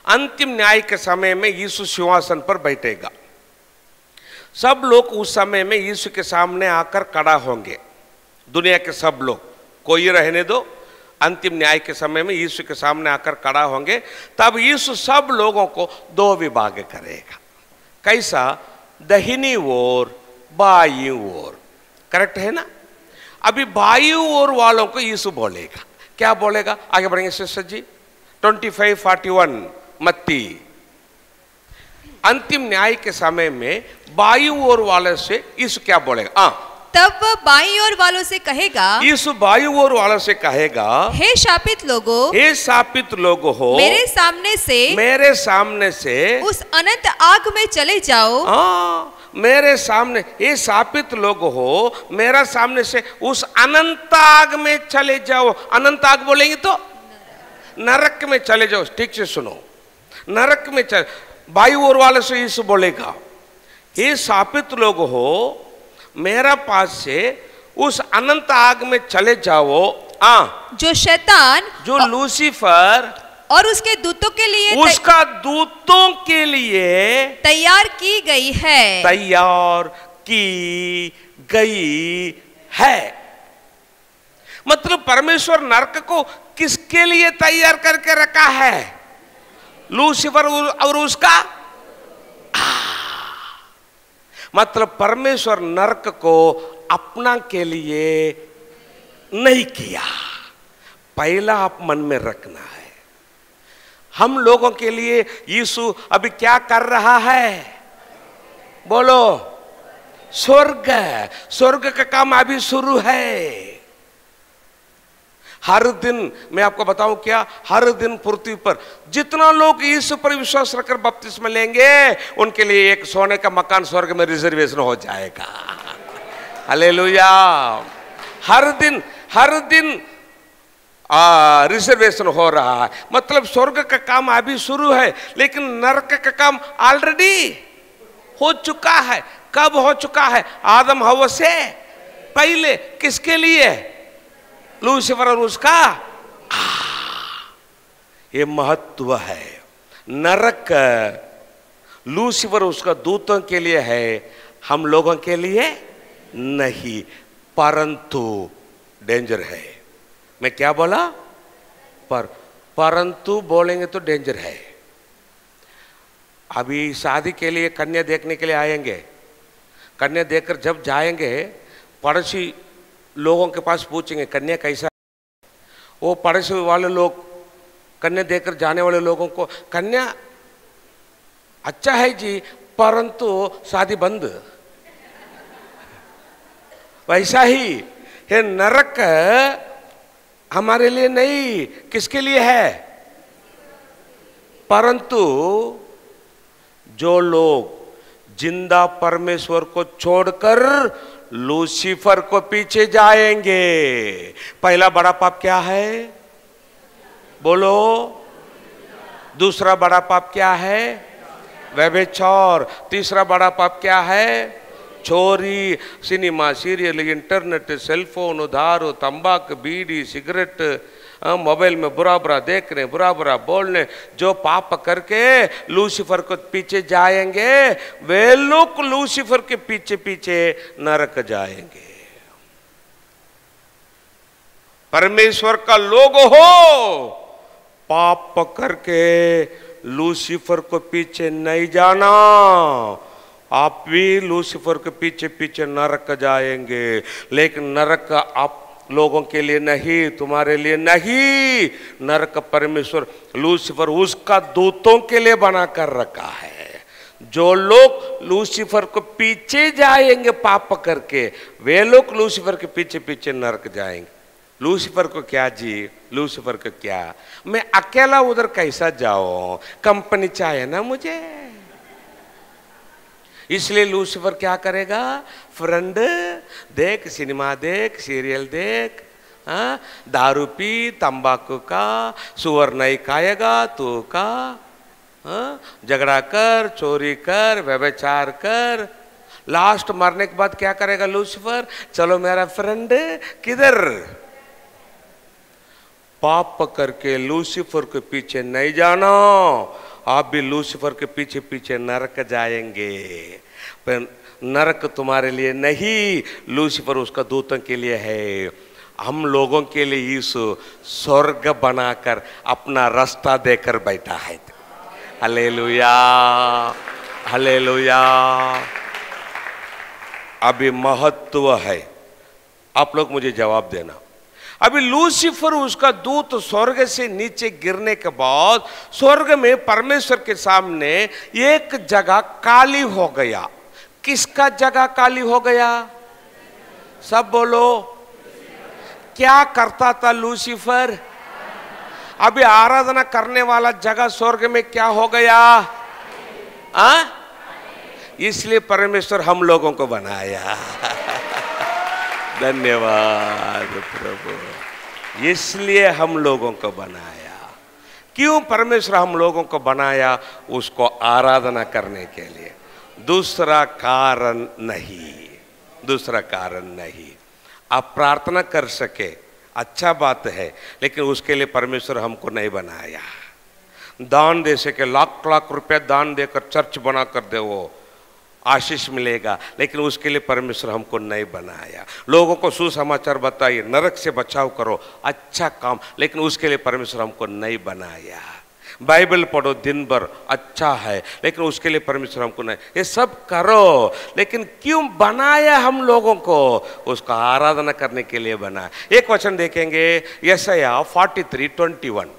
अंतिम न्याय के समय में यीशु सिंहासन पर बैठेगा। सब लोग उस समय में यीशु के सामने आकर खड़ा होंगे, दुनिया के सब लोग, कोई रहने दो। अंतिम न्याय के समय में यीशु के सामने आकर खड़ा होंगे, तब यीशु सब लोगों को दो विभाग करेगा। कैसा? दाहिनी ओर, बाईं ओर। करेक्ट है ना? अभी बाईं ओर वालों को यीशु बोलेगा। क्या बोलेगा? आगे बढ़ेंगे सिस्टर जी। 25:41 मत्ती। अंतिम न्याय के समय में बाईं ओर वाले से यीशु क्या बोलेगा? तब वह बाईं ओर वालों से कहेगा, यीशु बाईं ओर वालों से कहेगा, हे शापित लोगो, हे शापित लोगो हो, मेरे सामने से उस अनंत आग में चले जाओ। मेरे सामने, ये शापित लोग हो, मेरा सामने से उस अनंत आग में चले जाओ। अनंत आग बोलेंगे तो नरक में चले जाओ। ठीक से सुनो, नरक में चले। बाईं ओर वाले से यीशु बोलेगा, ये शापित लोग हो, मेरा पास से उस अनंत आग में चले जाओ। जो शैतान, जो लूसीफर और उसके दूतों के लिए, उसका दूतों के लिए तैयार की गई है, तैयार की गई है। मतलब परमेश्वर नरक को किसके लिए तैयार करके रखा है? लूसीफर और उसका। मतलब परमेश्वर नरक को अपना के लिए नहीं किया। पहला आप मन में रखना है, हम लोगों के लिए यीशु अभी क्या कर रहा है? बोलो, स्वर्ग। स्वर्ग का काम अभी शुरू है। हर दिन मैं आपको बताऊं क्या, हर दिन पृथ्वी पर जितना लोग यीशु पर विश्वास रखकर बपतिस्मा लेंगे, उनके लिए एक सोने का मकान स्वर्ग में रिजर्वेशन हो जाएगा। हालेलुया। हर दिन रिजर्वेशन हो रहा है। मतलब स्वर्ग का काम अभी शुरू है, लेकिन नरक का काम ऑलरेडी हो चुका है। कब हो चुका है? आदम हव्वा से पहले। किसके लिए? लूसीफर और उसका। ये महत्व है। नरक लूसीफर उसका दूतों के लिए है, हम लोगों के लिए नहीं। परंतु डेंजर है। मैं क्या बोला? परंतु बोलेंगे तो डेंजर है। अभी शादी के लिए कन्या देखने के लिए आएंगे, कन्या देखकर जब जाएंगे, पड़ोसी लोगों के पास पूछेंगे कन्या कैसा। वो पड़ोसी वाले लोग कन्या देखकर जाने वाले लोगों को, कन्या अच्छा है जी, परंतु शादी बंद। वैसा ही ये नरक हमारे लिए नहीं, किसके लिए है? परंतु जो लोग जिंदा परमेश्वर को छोड़कर लूसीफर को पीछे जाएंगे। पहला बड़ा पाप क्या है? बोलो। दूसरा बड़ा पाप क्या है? व्यभिचार। तीसरा बड़ा पाप क्या है? चोरी, सिनेमा, सीरियल, इंटरनेट, सेलफोन, उधार, तंबाकू, बीड़ी, सिगरेट, मोबाइल में बुरा बुरा देखने, बुरा बुरा बोलने। जो पाप करके लूसीफर को पीछे जाएंगे, वे लोग लूसीफर के पीछे पीछे नरक जाएंगे। परमेश्वर का लोग हो, पाप करके लूसीफर को पीछे नहीं जाना। आप भी लूसीफर के पीछे पीछे नरक जाएंगे। लेकिन नरक आप लोगों के लिए नहीं, तुम्हारे लिए नहीं। नरक परमेश्वर लूसीफर उसका दूतों के लिए बना कर रखा है। जो लोग लूसीफर को पीछे जाएंगे पाप करके, वे लोग लूसीफर के पीछे पीछे नरक जाएंगे। लूसीफर को क्या जी? लूसीफर को क्या? मैं अकेला उधर कैसा जाऊं? कंपनी चाहिए ना मुझे। इसलिए लूसीफर क्या करेगा? फ्रेंड देख, सिनेमा देख, सीरियल देख, दारू पी, तंबाकू का, सुअर नहीं खाएगा तू का, झगड़ा कर, चोरी कर, व्यभिचार कर। लास्ट मरने के बाद क्या करेगा लूसीफर? चलो मेरा फ्रेंड किधर? पाप करके लूसीफर के पीछे नहीं जाना। आप भी लूसीफर के पीछे पीछे नरक जाएंगे, पर नरक तुम्हारे लिए नहीं, लूसीफर उसका दूतों के लिए है। हम लोगों के लिए यीशु स्वर्ग बनाकर अपना रास्ता देकर बैठा है। Hallelujah, hallelujah. अभी महत्व है, आप लोग मुझे जवाब देना। अभी लूसीफर उसका दूत स्वर्ग से नीचे गिरने के बाद स्वर्ग में परमेश्वर के सामने एक जगह काली हो गया। किसका जगह काली हो गया? सब बोलो। क्या करता था लूसीफर? अभी आराधना करने वाला जगह स्वर्ग में क्या हो गया? इसलिए परमेश्वर हम लोगों को बनाया। धन्यवाद प्रभु, इसलिए हम लोगों को बनाया। क्यों परमेश्वर हम लोगों को बनाया? उसको आराधना करने के लिए, दूसरा कारण नहीं, दूसरा कारण नहीं। आप प्रार्थना कर सके, अच्छा बात है, लेकिन उसके लिए परमेश्वर हमको नहीं बनाया। दान दे सके, लाख लाख रुपया दान देकर चर्च बना कर दे, वो आशीष मिलेगा, लेकिन उसके लिए परमेश्वर हमको नहीं बनाया। लोगों को सुसमाचार बताइए, नरक से बचाव करो, अच्छा काम, लेकिन उसके लिए परमेश्वर हमको नहीं बनाया। बाइबल पढ़ो दिन भर, अच्छा है, लेकिन उसके लिए परमेश्वर हमको नहीं। ये सब करो, लेकिन क्यों बनाया हम लोगों को? उसका आराधना करने के लिए बनाया। एक वचन देखेंगे, यशायाह 43:21।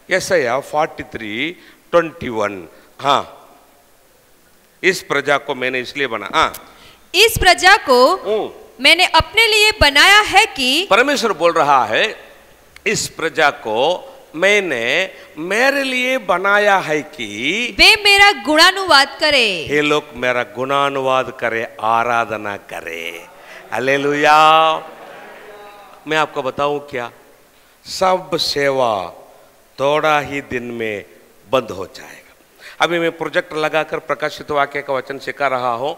यशायाह 43:21। हाँ, इस प्रजा को मैंने इसलिए बना, इस प्रजा को मैंने अपने लिए बनाया है कि, परमेश्वर बोल रहा है, इस प्रजा को मैंने मेरे लिए बनाया है कि वे मेरा गुणानुवाद करे। ये लोग मेरा गुणानुवाद करे, आराधना करे। हालेलुया। मैं आपको बताऊं क्या, सब सेवा थोड़ा ही दिन में बंद हो जाएगा। अभी मैं प्रोजेक्ट लगाकर प्रकाशित वाक्य का वचन सिखा रहा हूं।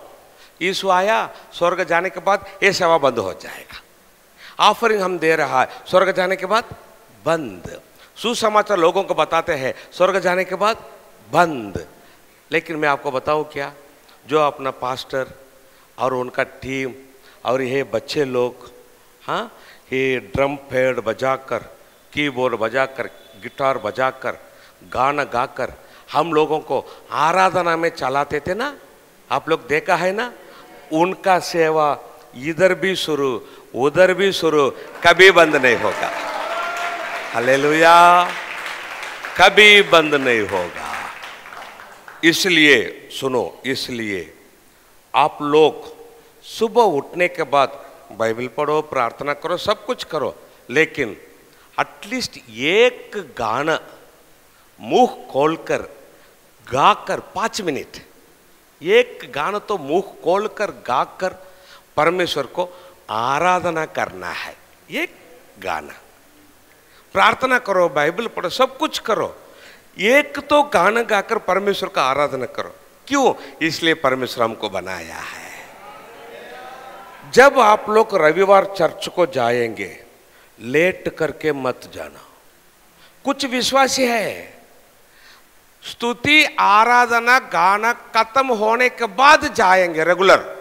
यीशु आया, स्वर्ग जाने के बाद ये सेवा बंद हो जाएगा। ऑफरिंग हम दे रहा है, स्वर्ग जाने के बाद बंद। सुसमाचार लोगों को बताते हैं, स्वर्ग जाने के बाद बंद। लेकिन मैं आपको बताऊं क्या, जो अपना पास्टर और उनका टीम और ये बच्चे लोग, हाँ, ये ड्रम पैड बजाकर, कीबोर्ड बजाकर, गिटार बजाकर, गाना गाकर हम लोगों को आराधना में चलाते थे ना, आप लोग देखा है ना, उनका सेवा इधर भी शुरू उधर भी शुरू, कभी बंद नहीं होगा। हालेलुया, कभी बंद नहीं होगा। इसलिए सुनो, इसलिए आप लोग सुबह उठने के बाद बाइबल पढ़ो, प्रार्थना करो, सब कुछ करो, लेकिन एटलीस्ट एक गाना मुंह खोलकर गाकर 5 मिनट, एक गाना तो मुंह खोलकर गाकर परमेश्वर को आराधना करना है। एक गाना, प्रार्थना करो, बाइबल पढ़ो, सब कुछ करो, एक तो गाना गाकर परमेश्वर का आराधना करो। क्यों? इसलिए परमेश्वर हमको बनाया है। जब आप लोग रविवार चर्च को जाएंगे, लेट करके मत जाना। कुछ विश्वासी है, स्तुति आराधना गाना खत्म होने के बाद जाएंगे, रेगुलर।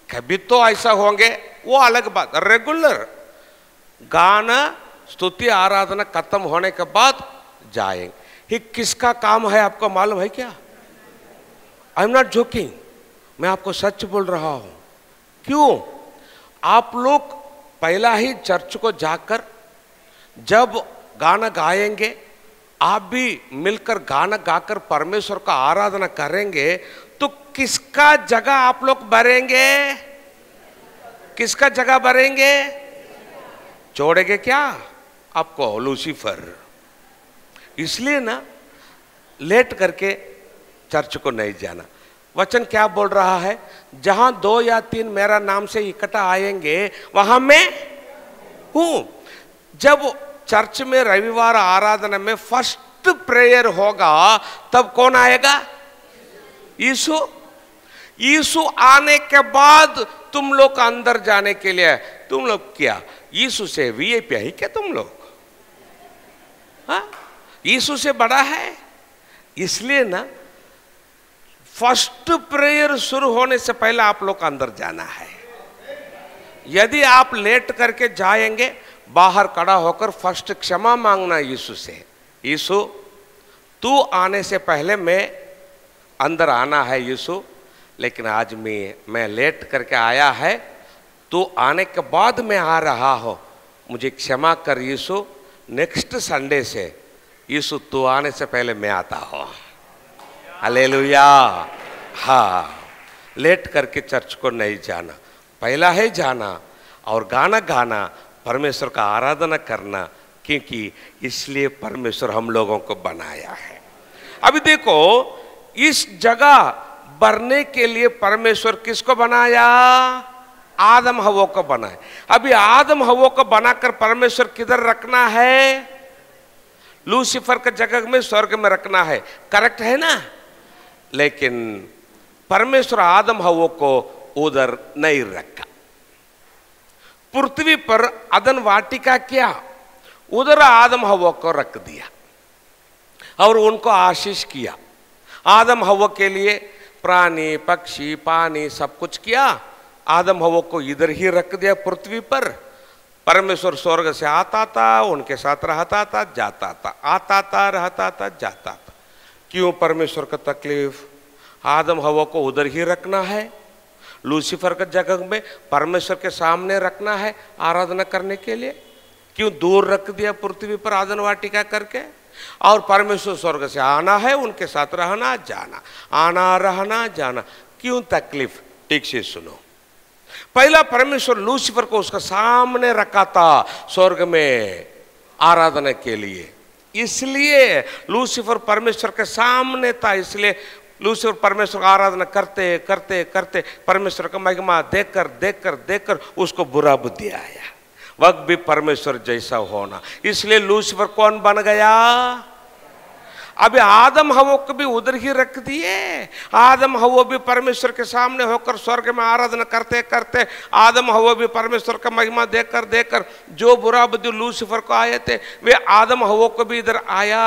कभी तो ऐसा होंगे, वो अलग बात। रेगुलर गाना स्तुति आराधना खत्म होने के बाद जाएंगे। ये किसका काम है आपको मालूम है क्या? आई एम नॉट जोकिंग, मैं आपको सच बोल रहा हूं। क्यों? आप लोग पहला ही चर्च को जाकर जब गाना गाएंगे, आप भी मिलकर गाना गाकर परमेश्वर का आराधना करेंगे, तो किसका जगह आप लोग भरेंगे? किसका जगह भरेंगे? छोड़ेंगे क्या आपको? लूसीफर। इसलिए ना लेट करके चर्च को नहीं जाना। वचन क्या बोल रहा है? जहां 2 या 3 मेरा नाम से इकट्ठा आएंगे, वहां मैं हूं। जब चर्च में रविवार आराधना में फर्स्ट प्रेयर होगा, तब कौन आएगा? यीशु। यीशु आने के बाद तुम लोग अंदर जाने के लिए, तुम लोग क्या यीशु से वीआईपी है क्या तुम लोग? हाँ, यीशु से बड़ा है। इसलिए ना फर्स्ट प्रेयर शुरू होने से पहले आप लोग को अंदर जाना है। यदि आप लेट करके जाएंगे, बाहर खड़ा होकर फर्स्ट क्षमा मांगना यीशु से। यीशु तू आने से पहले मैं अंदर आना है यीशु, लेकिन आज मैं लेट करके आया है, तू आने के बाद मैं आ रहा हूँ, मुझे क्षमा कर यीशु। नेक्स्ट संडे से यीशु तू आने से पहले मैं आता हूँ। हालेलुया। हाँ, लेट करके चर्च को नहीं जाना, पहला है जाना और गाना गाना, परमेश्वर का आराधना करना, क्योंकि इसलिए परमेश्वर हम लोगों को बनाया है। अभी देखो, इस जगह भरने के लिए परमेश्वर किसको बनाया? आदम हव्वा को बनाया। अभी आदम हव्वा को बनाकर परमेश्वर किधर रखना है? लूसीफर के जगह में, स्वर्ग में रखना है। करेक्ट है ना? लेकिन परमेश्वर आदम हव्वा को उधर नहीं रखा। पृथ्वी पर अदन वाटिका क्या, उधर आदम हव्वा को रख दिया और उनको आशीष किया। आदम हव्वा के लिए प्राणी, पक्षी, पानी सब कुछ किया। आदम हव्वा को इधर ही रख दिया पृथ्वी पर। परमेश्वर स्वर्ग से आता था, उनके साथ रहता था, जाता था, आता था, रहता था, जाता था। क्यों परमेश्वर का तकलीफ? आदम हव्वा को उधर ही रखना है, लूसीफर के जगह में परमेश्वर के सामने रखना है आराधना करने के लिए। क्यों दूर रख दिया पृथ्वी पर आदन वाटिका करके? और परमेश्वर स्वर्ग से आना है, उनके साथ रहना जाना, आना रहना जाना। क्यों तकलीफ? ठीक से सुनो। पहला परमेश्वर लूसीफर को उसका सामने रखा था स्वर्ग में आराधना के लिए, इसलिए लूसीफर परमेश्वर के सामने था। इसलिए लूसीफर परमेश्वर का आराधना करते करते करते परमेश्वर का महिमा देखकर देखकर देखकर उसको बुरा बुद्धि आया। वक्त भी परमेश्वर जैसा होना, इसलिए लूसीफर कौन बन गया? अभी आदम हव्वा को भी उधर ही रख दिए। आदम हव्वा भी परमेश्वर के सामने होकर स्वर्ग में आराधना करते करते, आदम हव्वा भी परमेश्वर का महिमा देखकर देखकर जो बुरा बुद्धि लूसीफर को आए थे, वे आदम हव्वा को भी इधर आया।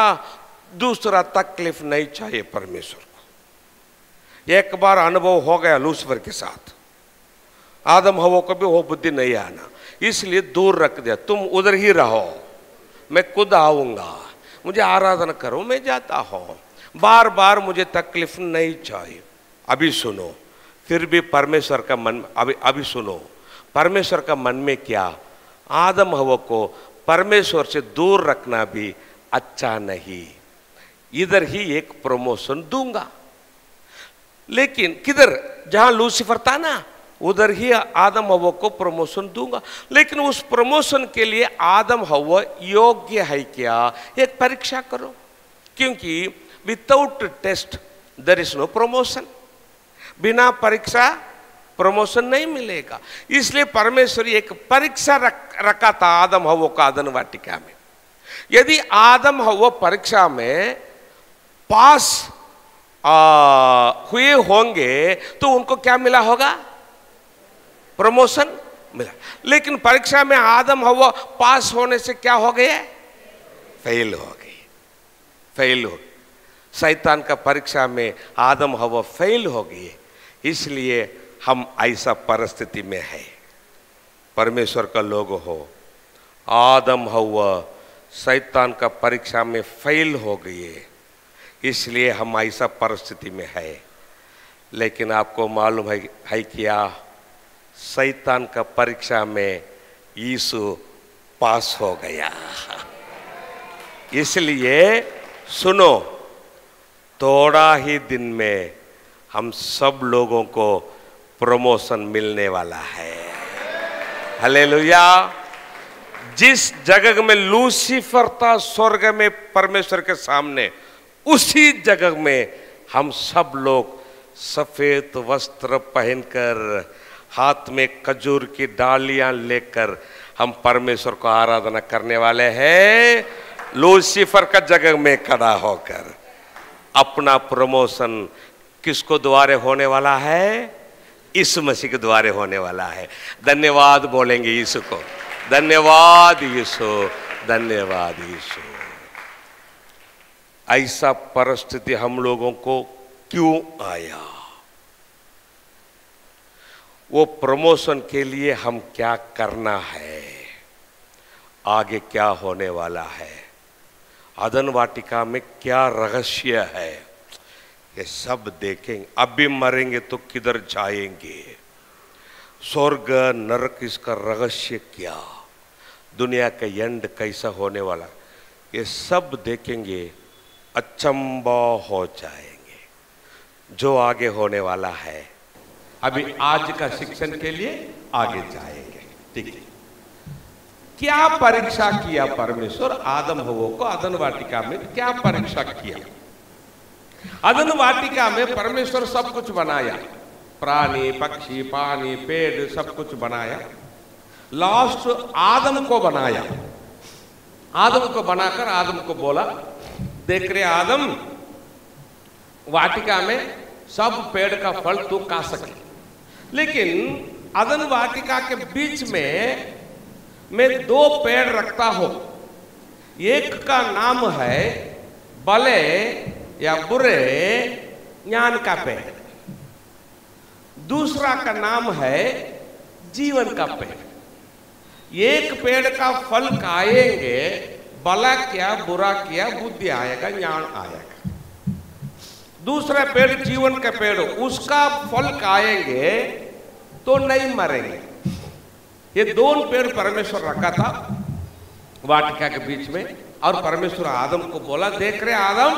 दूसरा तकलीफ नहीं चाहिए परमेश्वर को। एक बार अनुभव हो गया लूसीफर के साथ, आदम हव्वा को भी वो बुद्धि नहीं आना, इसलिए दूर रख दिया। तुम उधर ही रहो, मैं खुद आऊंगा, मुझे आराधना करो, मैं जाता हूँ। बार बार मुझे तकलीफ नहीं चाहिए। अभी सुनो, फिर भी परमेश्वर का मन, अभी सुनो, परमेश्वर का मन में क्या? आदम हव्वा को परमेश्वर से दूर रखना भी अच्छा नहीं, इधर ही एक प्रमोशन दूंगा। लेकिन किधर? जहां लूसीफर था ना, उधर ही आदम हव्वा को प्रमोशन दूंगा। लेकिन उस प्रमोशन के लिए आदम हव्वा योग्य है क्या? एक परीक्षा करो, क्योंकि without test there is no promotion. बिना परीक्षा प्रमोशन नहीं मिलेगा। इसलिए परमेश्वर एक परीक्षा रखा था आदम हव्वा को आदन वाटिका में। यदि आदम हव्वा परीक्षा में पास हुए होंगे तो उनको क्या मिला होगा? प्रमोशन मिला। लेकिन परीक्षा में आदम हव्वा पास होने से क्या हो गए? फेल हो गए, फेल हो गए। शैतान का परीक्षा में आदम हव्वा फेल हो गए, इसलिए हम ऐसा परिस्थिति में है। परमेश्वर का लोग हो, आदम हव्वा शैतान का परीक्षा में फेल हो गए, इसलिए हम ऐसा परिस्थिति में है। लेकिन आपको मालूम है क्या? शैतान का परीक्षा में यीशु पास हो गया। इसलिए सुनो, थोड़ा ही दिन में हम सब लोगों को प्रमोशन मिलने वाला है। हालेलुया। जिस जगह में लूसीफर था स्वर्ग में परमेश्वर के सामने, उसी जगह में हम सब लोग सफेद वस्त्र पहनकर, हाथ में खजूर की डालियां लेकर हम परमेश्वर को आराधना करने वाले हैं। लूसीफर का जगह में खड़ा होकर अपना प्रमोशन किसको द्वारे होने वाला है? यीशु मसीह के द्वारे होने वाला है। धन्यवाद बोलेंगे यीशु को। धन्यवाद यीशु, धन्यवाद यीशु। ऐसा परिस्थिति हम लोगों को क्यों आया? वो प्रमोशन के लिए हम क्या करना है, आगे क्या होने वाला है, अदन वाटिका में क्या रहस्य है, ये सब देखेंगे। अब भी मरेंगे तो किधर जाएंगे, स्वर्ग नरक इसका रहस्य क्या, दुनिया का एंड कैसा होने वाला, ये सब देखेंगे, अचंबा हो जाएंगे जो आगे होने वाला है। अभी आज का शिक्षण के लिए आगे जाएंगे, ठीक है। क्या परीक्षा किया परमेश्वर आदम हव्वा को अदन वाटिका में? क्या परीक्षा किया? अदन वाटिका में परमेश्वर सब कुछ बनाया, प्राणी पक्षी पानी पेड़ सब कुछ बनाया। लास्ट आदम को बनाया, आदम को बनाकर आदम को बोला, देख रहे आदम, वाटिका में सब पेड़ का फल तू खा सके, लेकिन अदन वाटिका के बीच में मैं दो पेड़ रखता हूं। एक का नाम है भले या बुरे ज्ञान का पेड़, दूसरा का नाम है जीवन का पेड़। एक पेड़ का फल खाएंगे, भला क्या बुरा क्या बुद्धि आएगा, ज्ञान आएगा। दूसरा पेड़ जीवन का पेड़, उसका फल खाएंगे तो नहीं मरेंगे। ये दोनों पेड़ परमेश्वर रखा था वाटिका के बीच में, और परमेश्वर आदम को बोला, देख रहे आदम,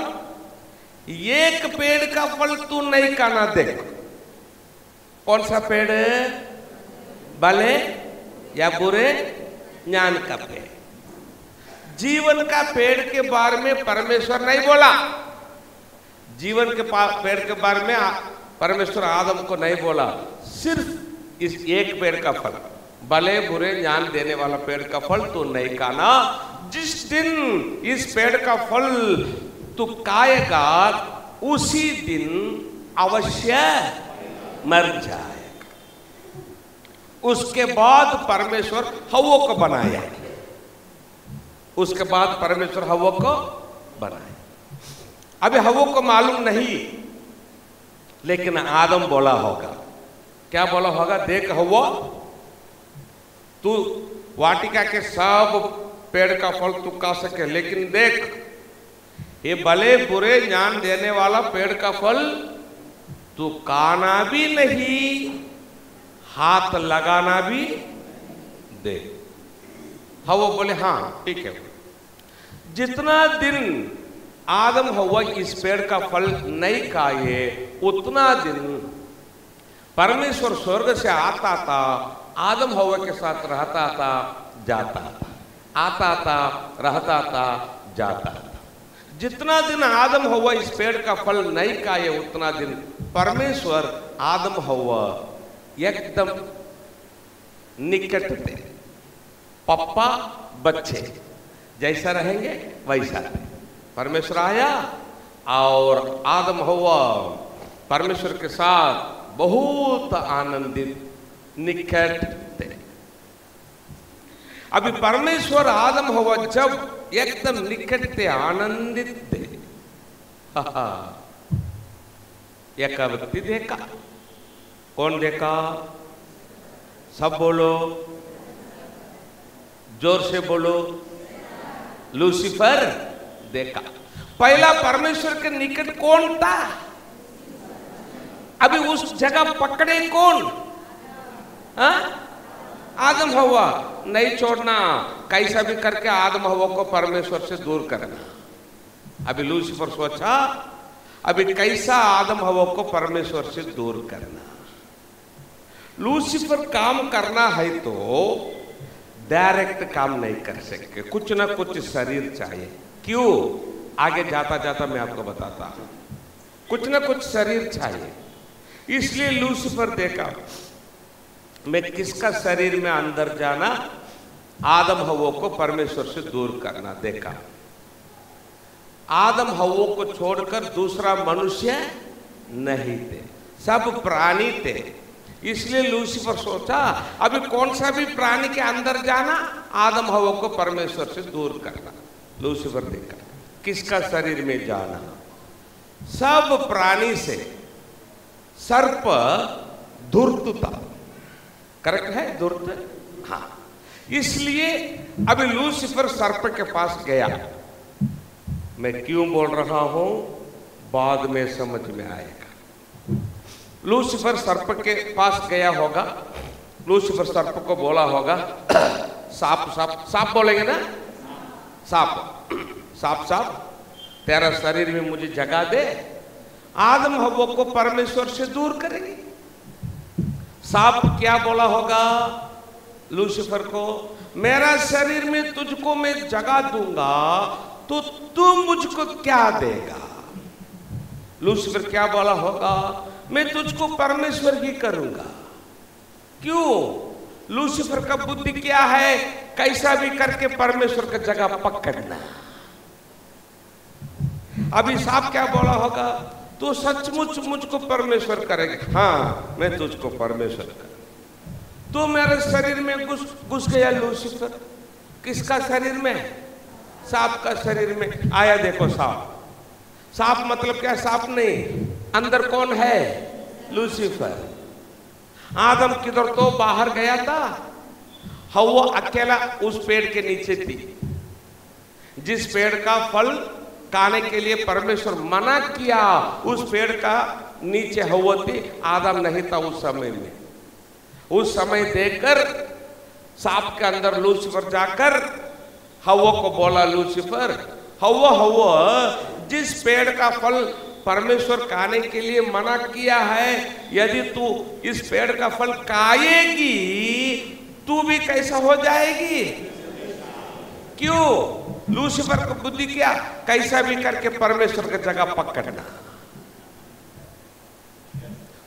एक पेड़ का फल तू नहीं खाना, देख। कौन सा पेड़? भले या बुरे ज्ञान का पेड़। जीवन का पेड़ के बारे में परमेश्वर नहीं बोला, जीवन के पेड़ के बारे में परमेश्वर आदम को नहीं बोला, सिर्फ इस एक पेड़ का फल, भले बुरे ज्ञान देने वाला पेड़ का फल तू नहीं खाना। जिस दिन इस पेड़ का फल तू खाएगा उसी दिन अवश्य मर जाएगा। उसके बाद परमेश्वर हव्वा को बनाया, उसके बाद परमेश्वर हव्वा को बनाया। अभी हव्वा को मालूम नहीं, लेकिन आदम बोला होगा, क्या बोला होगा? देख हव्वा, तू वाटिका के सब पेड़ का फल तू खा सके, लेकिन देख ये भले बुरे ज्ञान देने वाला पेड़ का फल तू खाना भी नहीं, हाथ लगाना भी दे। हव्वा बोले हाँ ठीक है। जितना दिन आदम हव्वा इस पेड़ का फल नहीं खाए, उतना दिन परमेश्वर स्वर्ग से आता था, आदम हव्वा के साथ रहता था, जाता था, आता था, रहता था, जाता था। जितना दिन आदम हव्वा इस पेड़ का फल नहीं खाए, उतना दिन परमेश्वर आदम हव्वा एकदम निकट थे, पप्पा बच्चे जैसा रहेंगे वैसा। परमेश्वर आया और आदम हव्वा परमेश्वर के साथ बहुत आनंदित निकट थे। अभी परमेश्वर आदम हव्वा जब एकदम निकट थे, आनंदित थे, एक व्यक्ति देखा। कौन देखा? सब बोलो, जोर से बोलो, लूसीफर देखा। पहला परमेश्वर के निकट कौन था? अभी उस जगह पकड़े कौन? आदम हव्वा। नहीं छोड़ना, कैसा भी करके आदम हव्वा को परमेश्वर से दूर करना। अभी लूसीफर सोचा, अभी कैसा आदम हव्वा को परमेश्वर से दूर करना। लूसीफर काम करना है तो डायरेक्ट काम नहीं कर सकते, कुछ ना कुछ शरीर चाहिए। क्यों? आगे जाता जाता मैं आपको बताता हूं। कुछ ना कुछ शरीर चाहिए, इसलिए लूसीफर देखा मैं किसका शरीर में अंदर जाना, आदम हव्वा को परमेश्वर से दूर करना। देखा आदम हव्वा को छोड़कर दूसरा मनुष्य नहीं थे, सब प्राणी थे। इसलिए लूसीफर सोचा अभी कौन सा भी प्राणी के अंदर जाना, आदम हव्वा को परमेश्वर से दूर करना। लूसीफर देखा किसका शरीर में जाना? सब प्राणी से सर्प धूर्त था। करेक्ट है? धूर्त, हाँ। इसलिए अभी लूसीफर सर्प के पास गया। मैं क्यों बोल रहा हूं बाद में समझ में आएगा। लूसीफर सर्प के पास गया होगा। लूसीफर सर्प को बोला होगा, साप साप साप बोलेंगे ना, साप साप साप तेरा शरीर में मुझे जगह दे, आदम हव्वा को परमेश्वर से दूर करेंगे। सांप क्या बोला होगा लूसीफर को? मेरा शरीर में तुझको मैं जगह दूंगा तो तू मुझको क्या देगा? लूसीफर क्या बोला होगा? मैं तुझको परमेश्वर ही करूंगा। क्यों? लूसीफर का बुद्धि क्या है? कैसा भी करके परमेश्वर का जगह पकड़ना। अभी सांप क्या बोला होगा? तू सचमुच मुझको परमेश्वर करेगा? हाँ, मैं तुझको परमेश्वर कर। तो मेरे शरीर में घुस गया लूसीफर। किसका शरीर में? सांप का शरीर में आया। देखो सांप, सांप मतलब क्या? सांप नहीं, अंदर कौन है? लूसीफर। आदम किधर तो बाहर गया था, हव्वा अकेला उस पेड़ के नीचे थी। जिस पेड़ का फल खाने के लिए परमेश्वर मना किया, उस पेड़ का नीचे हव्वा थी, आदम नहीं था उस समय में। उस समय देखकर सांप के अंदर लूसीफर जाकर हव्वा को बोला, लूसीफर, हव्वा हव्वा, जिस पेड़ का फल परमेश्वर खाने के लिए मना किया है, यदि तू इस पेड़ का फल खाएगी तू भी कैसा हो जाएगी? क्यों? लूसीफर को बुद्धि क्या? कैसा भी करके परमेश्वर की जगह पकड़ना।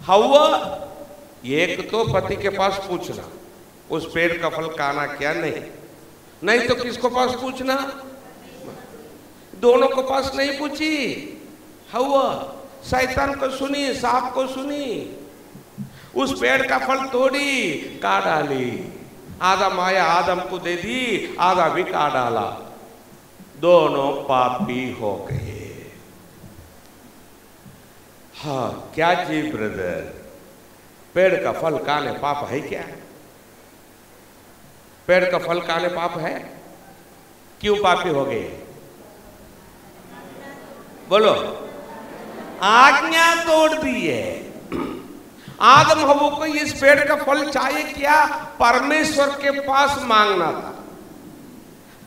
हव्वा एक तो पति के पास पूछना उस पेड़ का फल खाना क्या नहीं, नहीं तो किसको पास पूछना? दोनों को पास नहीं पूछी। हव्वा शैतान को सुनी, सांप को सुनी, उस पेड़ का फल तोड़ी, खा डाली। आदम आया, आदम को दे दी, आधा भी खा डाला। दोनों पापी हो गए। हाँ, क्या जी ब्रदर, पेड़ का फल खाने पाप है क्या? पेड़ का फल खाने पाप है? क्यों पापी हो गए? बोलो। आज्ञा तोड़ दी है। आदम हव्वा को इस पेड़ का फल चाहिए क्या? परमेश्वर के पास मांगना था।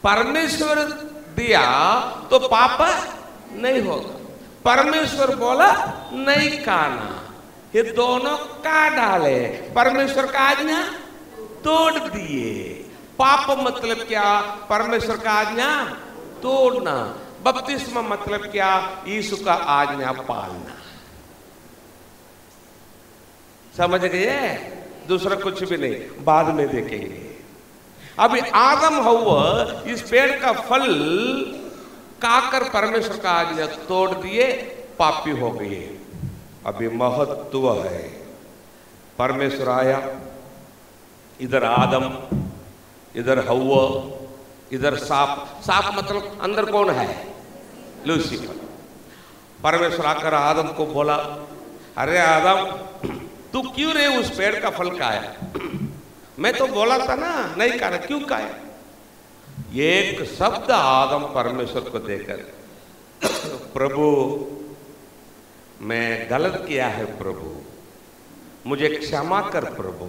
परमेश्वर दिया तो पाप नहीं होगा। परमेश्वर बोला नहीं खाना, ये दोनों खा डाले, परमेश्वर का आज्ञा तोड़ दिए। पाप मतलब क्या? परमेश्वर का आज्ञा तोड़ना। बपतिस्मा मतलब क्या? यीशु का आज्ञा पालना। समझ गए? दूसरा कुछ भी नहीं, बाद में देखेंगे। अभी आदम हव्वा इस पेड़ का फल खाकर परमेश्वर का आज्ञा तोड़ दिए, पापी हो गए। अभी महत्व है, परमेश्वर आया, इधर आदम, इधर हव्वा, इधर सांप। सांप मतलब अंदर कौन है? लूसीफर। परमेश्वर आकर आदम को बोला, अरे आदम, तू क्यों रे उस पेड़ का फल खाया? मैं तो बोला था ना नहीं खाना, क्यों खाया? एक शब्द आदम परमेश्वर को देकर, प्रभु मैं गलत किया है प्रभु, मुझे क्षमा कर प्रभु।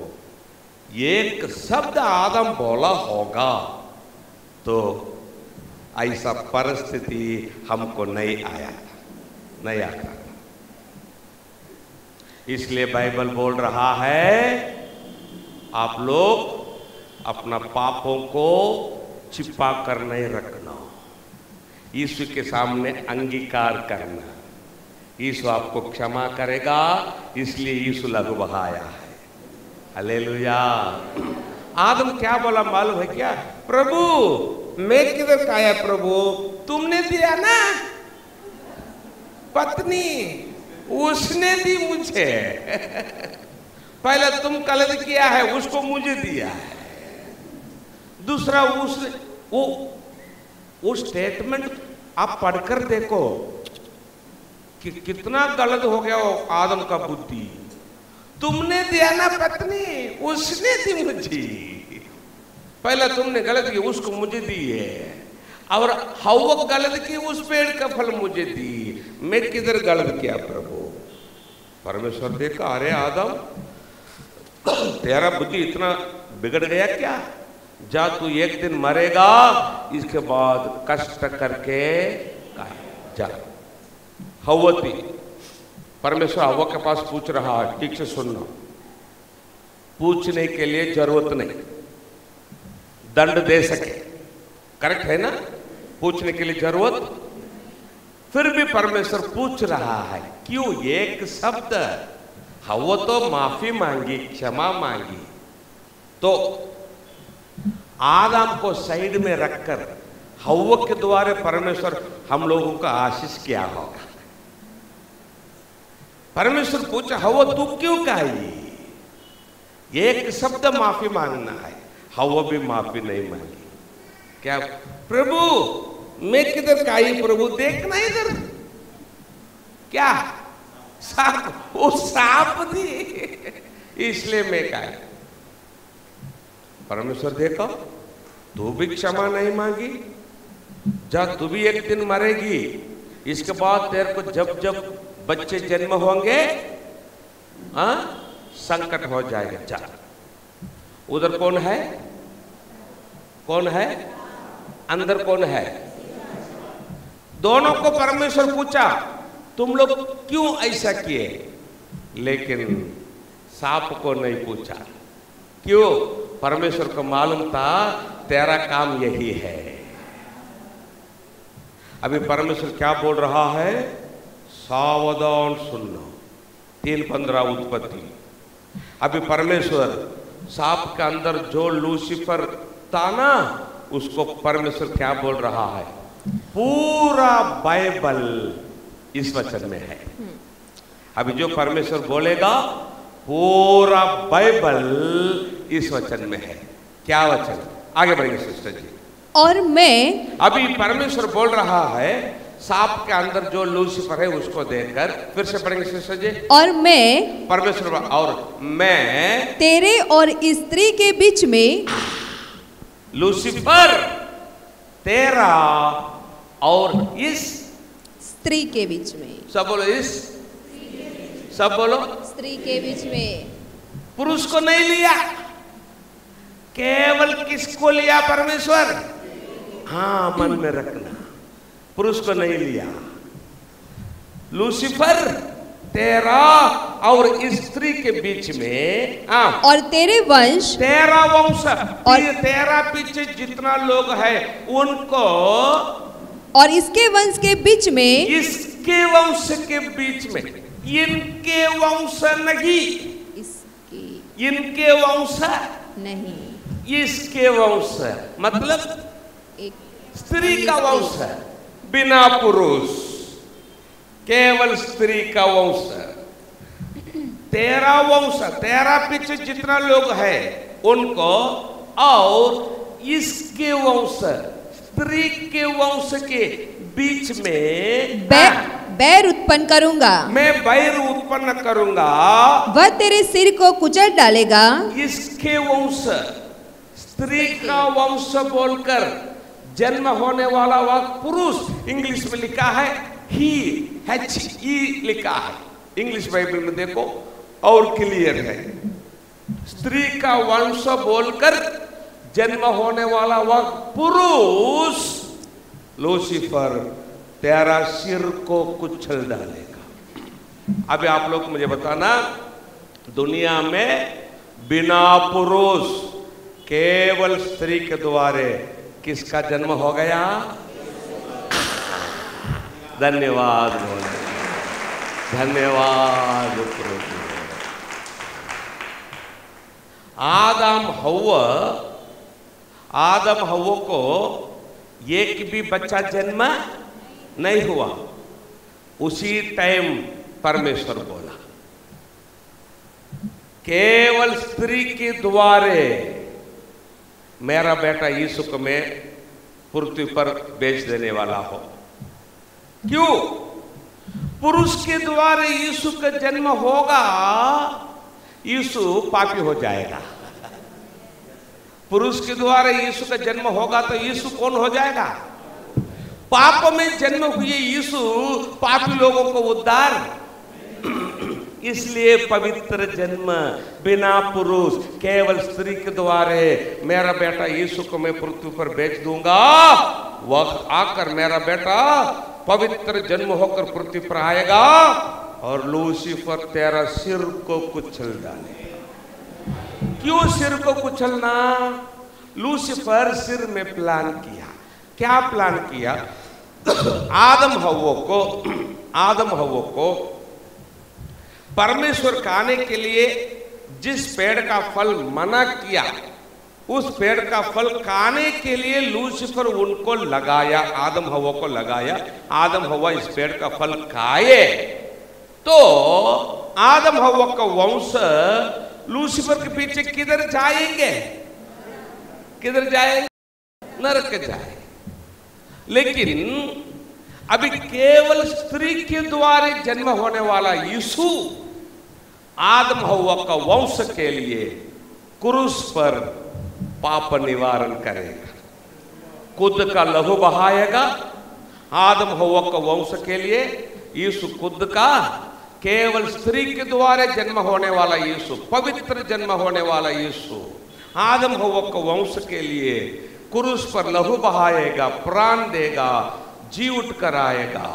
एक शब्द आदम बोला होगा तो ऐसा परिस्थिति हमको नहीं आया था, नहीं आता। इसलिए बाइबल बोल रहा है, आप लोग अपना पापों को छिपा कर नहीं रखना, यीशु के सामने अंगीकार करना। यीशु आपको क्षमा करेगा, इसलिए यीशु लहू बहाया है। हालेलुया। आदम क्या बोला मालूम है क्या? प्रभु मैं किधर खाया प्रभु, तुमने दिया ना, पत्नी उसने दी मुझे। पहले तुम गलत किया है, उसको मुझे दिया है। दूसरा वो स्टेटमेंट आप पढ़कर देखो कि कितना गलत हो गया वो आदम का बुद्धि। तुमने दिया ना पत्नी, उसने दी मुझे। पहले तुमने गलत की, उसको मुझे दी है, और हव्वा गलत की, उस पेड़ का फल मुझे दी। मैं किधर गलत किया प्रभु? परमेश्वर देखा, अरे आदम तेरा बुद्धि इतना बिगड़ गया क्या? जा तू एक दिन मरेगा, इसके बाद कष्ट करके जा। हव्वा थी, परमेश्वर हव्वा के पास पूछ रहा है, ठीक से सुनना, पूछने के लिए जरूरत नहीं, दंड दे सके, करेक्ट है ना? पूछने के लिए जरूरत, फिर भी परमेश्वर पूछ रहा है, क्यों? एक शब्द, हव्वा तो माफी मांगी, क्षमा मांगी, तो आदम को साइड में रखकर हव्वा के द्वारा परमेश्वर हम लोगों का आशीष किया होगा। परमेश्वर पूछा, हव्वा तू क्यों कही? एक शब्द माफी मांगना है, हव्वा भी माफी नहीं मांगी। क्या प्रभु मैं किधर कही? प्रभु देखना इधर, क्या सांप, वो सांप थी, इसलिए मैं कही। परमेश्वर देखो, तू भी क्षमा नहीं मांगी, जा तू भी एक दिन मरेगी, इसके बाद तेरे को जब जब बच्चे जन्म होंगे संकट हो जाएगा। जा, उधर कौन है? कौन है? अंदर कौन है? दोनों को परमेश्वर पूछा, तुम लोग क्यों ऐसा किए? लेकिन सांप को नहीं पूछा, क्यों? परमेश्वर को मालूम था तेरा काम यही है। अभी परमेश्वर क्या बोल रहा है? सावधान सुनना। 3:15 उत्पत्ति। अभी परमेश्वर सांप के अंदर जो लूसीफर था ना, उसको परमेश्वर क्या बोल रहा है? पूरा बाइबल इस वचन में है। अभी जो परमेश्वर बोलेगा पूरा बाइबल इस वचन में है। क्या वचन? आगे बढ़ेंगे सिस्टर जी। और मैं, अभी परमेश्वर बोल रहा है सांप के अंदर जो लूसीफर है उसको देखकर, फिर से पढ़ेंगे सिस्टर जी। और मैं, परमेश्वर, और मैं तेरे और स्त्री के बीच में, लूसीफर तेरा और इस स्त्री के बीच में, सब बोलो इस, सब बोलो स्त्री के बीच में। पुरुष को नहीं लिया, केवल किसको लिया? परमेश्वर। हाँ, मन में रखना, पुरुष को नहीं लिया। लूसीफर तेरा और स्त्री के बीच में, और तेरे वंश, तेरा वंश, और तेरा पीछे जितना लोग है उनको, और इसके वंश के बीच में, इसके वंश के बीच में, इनके वंश नहीं, इसके, इनके वंश नहीं, इसके वंश, मतलब एक स्त्री का वंश, बिना पुरुष, केवल स्त्री का वंश। तेरा वंश, तेरा पीछे जितना लोग है उनको, और इसके वंश, स्त्री के वंश के बीच में बैर उत्पन्न करूंगा। मैं बैर उत्पन्न करूंगा। वह तेरे सिर को कुचल डालेगा। इसके वंश, स्त्री का वंश बोलकर जन्म होने वाला वह पुरुष, इंग्लिश में लिखा है ही, HE लिखा है, इंग्लिश बाइबल में देखो और क्लियर है। स्त्री का वंश बोलकर जन्म होने वाला वह पुरुष लूसीफर तेरा सिर को कुचल डालेगा। अभी आप लोग मुझे बताना, दुनिया में बिना पुरुष केवल स्त्री के द्वारे किसका जन्म हो गया? धन्यवाद, धन्यवाद प्रभु। आदम हव्वा को एक भी बच्चा जन्म नहीं हुआ। उसी टाइम परमेश्वर बोला, केवल स्त्री के द्वारे मेरा बेटा यीशु को मैं पृथ्वी पर भेज देने वाला हो। क्यों? पुरुष के द्वारा यीशु का जन्म होगा, यीशु पापी हो जाएगा। पुरुष के द्वारा यीशु का जन्म होगा तो यीशु कौन हो जाएगा? पाप में जन्म हुए यीशु पापी लोगों को उद्धार। इसलिए पवित्र जन्म बिना पुरुष केवल स्त्री के द्वारा मेरा बेटा यीशु को मैं पृथ्वी पर भेज दूंगा, वह आकर मेरा बेटा पवित्र जन्म होकर पृथ्वी पर आएगा और लूसीफर तेरा सिर को कुचल डालेगा। क्यों सिर को कुचलना? लूसीफर सिर में प्लान किया। क्या प्लान किया? आदम हव्वों को परमेश्वर खाने के लिए जिस पेड़ का फल मना किया, उस पेड़ का फल खाने के लिए लूसीफर उनको लगाया, आदम हव्वा को लगाया। आदम हव्वा इस पेड़ का फल खाए तो आदम हव्वा का वंश लूसीफर के पीछे किधर जाएंगे? किधर जाएंगे? नरक जाएंगे। लेकिन अभी केवल स्त्री के द्वारा जन्म होने वाला यीशु आदम हव्वा का वंश के लिए क्रूस पर पाप निवारण करेगा, खुद का लहू बहाएगा। आदम हव्वा का वंश के लिए यीशु खुद का, केवल स्त्री के द्वारा जन्म होने वाला यीशु, पवित्र जन्म होने वाला यीशु आदम हव्वा का वंश के लिए क्रूस पर लहू बहाएगा, प्राण देगा, जी उठ कर आएगा।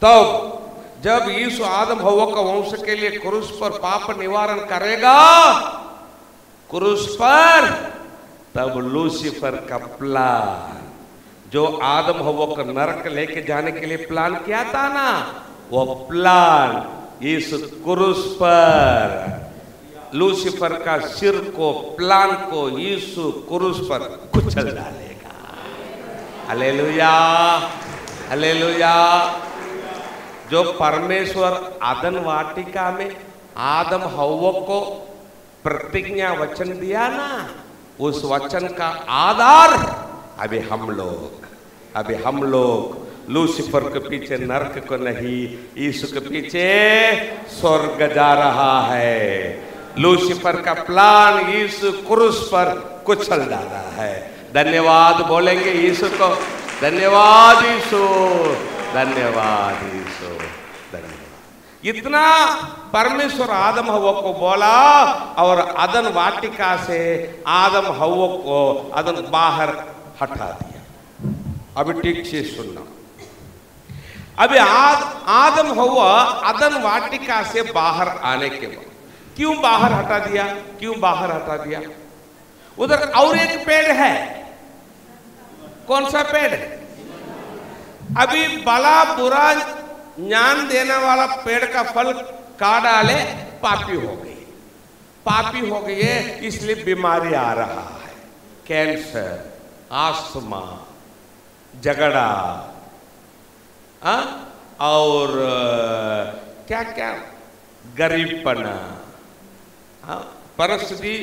तब जब यीशु आदम हव्वा का वंश के लिए क्रूस पर पाप निवारण करेगा, क्रूस पर, तब लूसीफर का प्लान, जो आदम हव्वा को नरक लेके जाने के लिए प्लान किया था ना, वो प्लान यीशु क्रूस पर लूसीफर का सिर को, प्लान को यीशु क्रूस पर कुचल डालेगा। Hallelujah, hallelujah. जो परमेश्वर आदन वाटिका में आदम हव्वा को प्रतिज्ञा वचन दिया ना, उस वचन का आधार अभी हम लोग लूसीफर के पीछे नरक को नहीं, यीशु के पीछे स्वर्ग जा रहा है। लूसीफर का प्लान यीशु क्रूस पर कुचल डाला है। धन्यवाद बोलेंगे यीशु को। धन्यवाद यीशु, धन्यवाद यीशु, धन्यवाद। इतना परमेश्वर आदम हव्वा को बोला और अदन वाटिका से आदम हव्वा को अदन बाहर हटा दिया। अभी ठीक से सुनना। अभी आदम हव्वा अदन वाटिका से बाहर आने के बाद क्यों बाहर हटा दिया? क्यों बाहर हटा दिया? उधर और एक पेड़ है। कौन सा पेड़ है? अभी भला बुरा ज्ञान देने वाला पेड़ का फल खा डाले, पापी हो गई, पापी हो गई है, इसलिए बीमारी आ रहा है। कैंसर, आस्थमा, झगड़ा, और क्या क्या, गरीबपना। परिस्थिति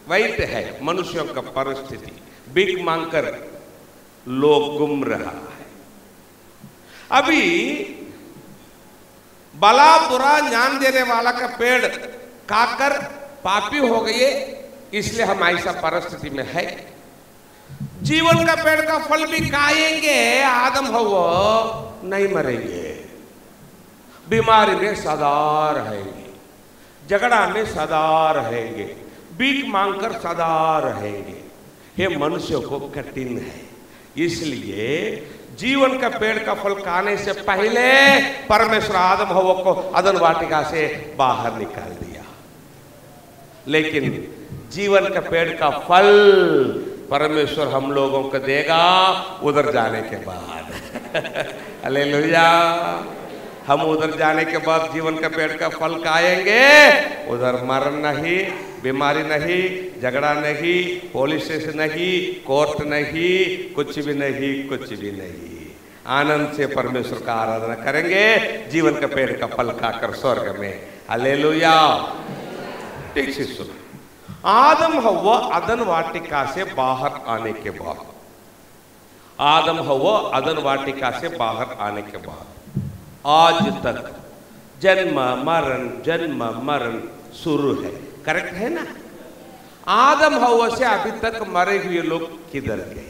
वैध है, मनुष्यों का परिस्थिति, भीख मांगकर लोग गुम रहा है। अभी भला बुरा ज्ञान देने वाला का पेड़ खाकर पापी हो गए, इसलिए हम ऐसा परिस्थिति में है। जीवन का पेड़ का फल भी खाएंगे, आदम हव्वा नहीं मरेंगे, बीमारी में सदा रहेंगे, झगड़ा में सदा रहेंगे, भीख मांगकर सदा रहेंगे। ये मनुष्य को कठिन है। इसलिए जीवन का पेड़ का फल खाने से पहले परमेश्वर आदम हव्वा को अदन वाटिका से बाहर निकाल दिया। लेकिन जीवन का पेड़ का फल परमेश्वर हम लोगों को देगा उधर जाने के बाद। हालेलुया। हम उधर जाने के बाद जीवन का पेड़ का फल खाएंगे। उधर मरण नहीं, बीमारी नहीं, झगड़ा नहीं, पुलिस स्टेशन नहीं, कोर्ट नहीं, कुछ भी नहीं, कुछ भी नहीं। आनंद से परमेश्वर का आराधना करेंगे जीवन का पेड़ का फल खाकर स्वर्ग में। हालेलुया। ठीक से सुनो। आदम हव्वा अदन वाटिका से बाहर आने के बाद, आदम हव्वा अदन वाटिका से बाहर आने के बाद आज तक जन्म मरण शुरू है। करेक्ट है ना? आदम हवा से अभी तक मरे हुए लोग किधर गए?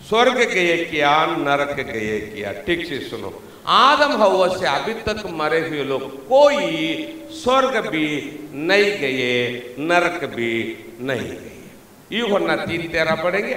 स्वर्ग गए क्या, नरक गए क्या? ठीक से सुनो, आदम हवा से अभी तक मरे हुए लोग कोई स्वर्ग भी नहीं गए, नरक भी नहीं गए। यूहन्ना 3:13 पढ़ेंगे।